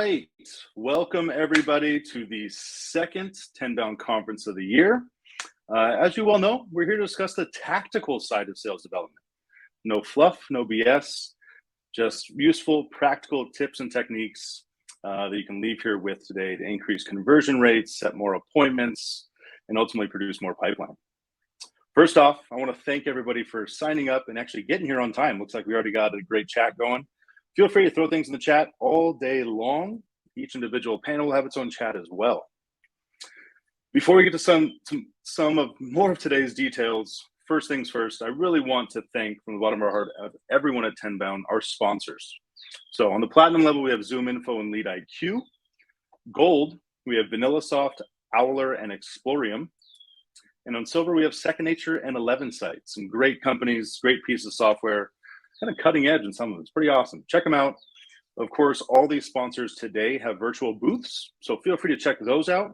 right. Welcome everybody to the second Tenbound Conference of the year. As you well know, we're here to discuss the tactical side of sales development. No fluff, no BS, just useful, practical tips and techniques that you can leave here with today to increase conversion rates, set more appointments, and ultimately produce more pipeline. First off, I want to thank everybody for signing up and actually getting here on time. Looks like we already got a great chat going. Feel free to throw things in the chat all day long. Each individual panel will have its own chat as well. Before we get to some of more of today's details, first things first, I really want to thank from the bottom of our heart of everyone at Tenbound, our sponsors. So on the platinum level, we have Zoom Info and Lead IQ. Gold, we have VanillaSoft, Owler, and Explorium. And on silver, we have Second Nature and 11 Sites. Some great companies, great pieces of software, kind of cutting edge in some of them. It's pretty awesome. Check them out. Of course, all these sponsors today have virtual booths, so feel free to check those out.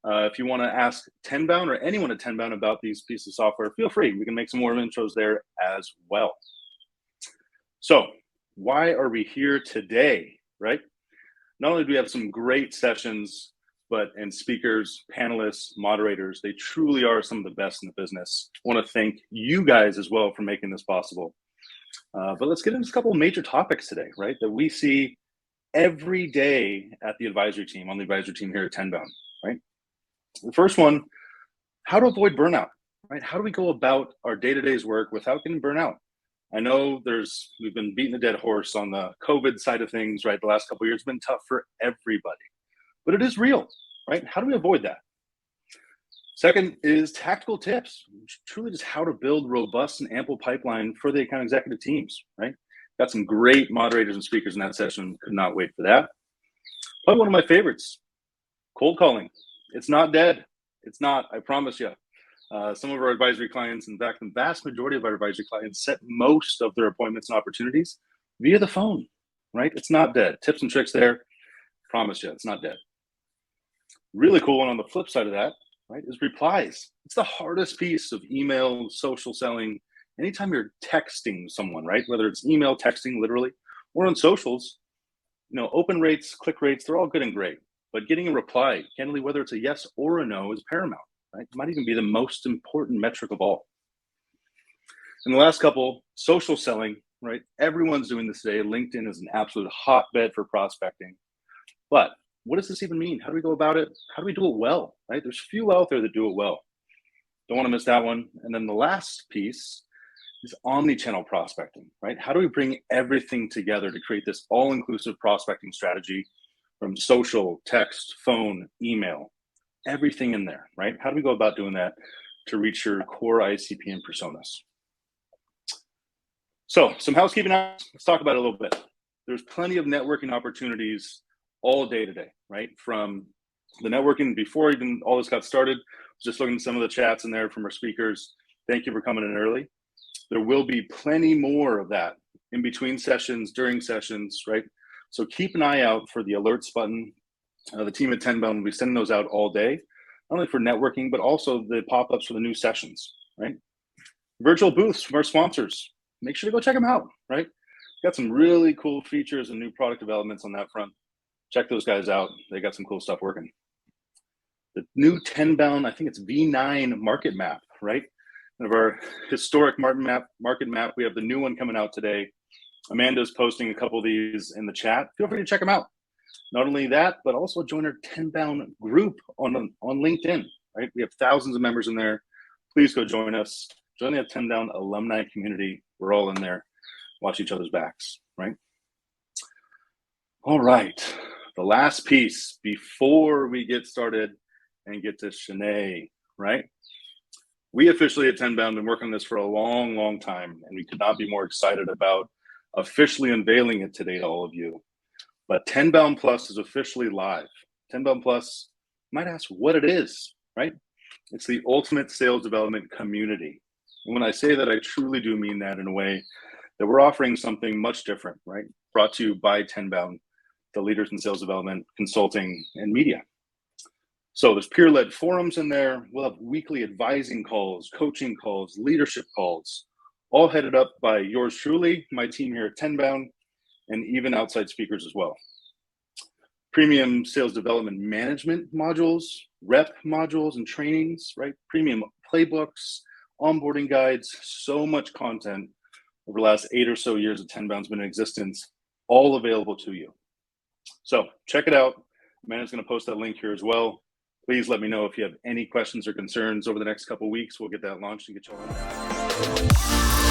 If you want to ask Tenbound or anyone at Tenbound about these pieces of software, feel free. We can make some more intros there as well. So why are we here today, right? Not only do we have some great sessions, and speakers, panelists, moderators, they truly are some of the best in the business. I want to thank you guys as well for making this possible. But let's get into a couple of major topics today, right? That we see every day at the advisory team, on the advisory team here at Tenbound, right? The first one, how to avoid burnout, right? How do we go about our day-to-day's work without getting burnout? I know we've been beating a dead horse on the COVID side of things, right? The last couple of years have been tough for everybody, but it is real, right? How do we avoid that? Second is tactical tips, truly just how to build robust and ample pipeline for the account executive teams, right? Got some great moderators and speakers in that session. Could not wait for that. Probably one of my favorites, cold calling. It's not dead. It's not, I promise you. Some of our advisory clients, in fact, the vast majority of our advisory clients set most of their appointments and opportunities via the phone, right? It's not dead. Tips and tricks there. Promise you, it's not dead. Really cool one on the flip side of that, right, is replies. It's the hardest piece of email, social selling. Anytime you're texting someone, right, whether it's email, texting, literally, or on socials, open rates, click rates, they're all good and great. But getting a reply, candidly, whether it's a yes or a no, is paramount, right? It might even be the most important metric of all. And the last couple, social selling, right? Everyone's doing this today. LinkedIn is an absolute hotbed for prospecting. But what does this even mean? How do we go about it? How do we do it well, right? There's few out there that do it well. Don't want to miss that one. And then the last piece is omni-channel prospecting, right? How do we bring everything together to create this all-inclusive prospecting strategy from social, text, phone, email, everything in there, right? How do we go about doing that to reach your core ICP and personas? So some housekeeping items, let's talk about it a little bit. There's plenty of networking opportunities all day today, right? From the networking before even all this got started, just looking at some of the chats in there from our speakers. Thank you for coming in early. There will be plenty more of that in between sessions, during sessions, right? So keep an eye out for the alerts button. The team at Tenbound will be sending those out all day, not only for networking, but also the pop-ups for the new sessions, right? Virtual booths from our sponsors. Make sure to go check them out, right? Got some really cool features and new product developments on that front. Check those guys out. They got some cool stuff working. The new Tenbound, I think it's V9 market map, right? One of our historic market map. We have the new one coming out today. Amanda's posting a couple of these in the chat. Feel free to check them out. Not only that, but also join our Tenbound group on LinkedIn, right? We have thousands of members in there. Please go join us. Join the Tenbound alumni community. We're all in there. Watch each other's backs, right? All right. The last piece before we get started and get to Shanae, right? We officially at Tenbound been working on this for a long, long time, and we could not be more excited about officially unveiling it today to all of you. But Tenbound Plus is officially live. Tenbound Plus, you might ask what it is, right? It's the ultimate sales development community. And when I say that, I truly do mean that in a way that we're offering something much different, right? Brought to you by Tenbound, the leaders in sales development, consulting, and media. So there's peer-led forums in there. We'll have weekly advising calls, coaching calls, leadership calls, all headed up by yours truly, my team here at Tenbound, and even outside speakers as well. premium sales development management modules, rep modules and trainings, right? Premium playbooks, onboarding guides, so much content over the last 8 or so years that Tenbound's been in existence, all available to you. So check it out. Amanda's going to post that link here as well. Please let me know if you have any questions or concerns over the next couple of weeks. We'll get that launched and get you all in there.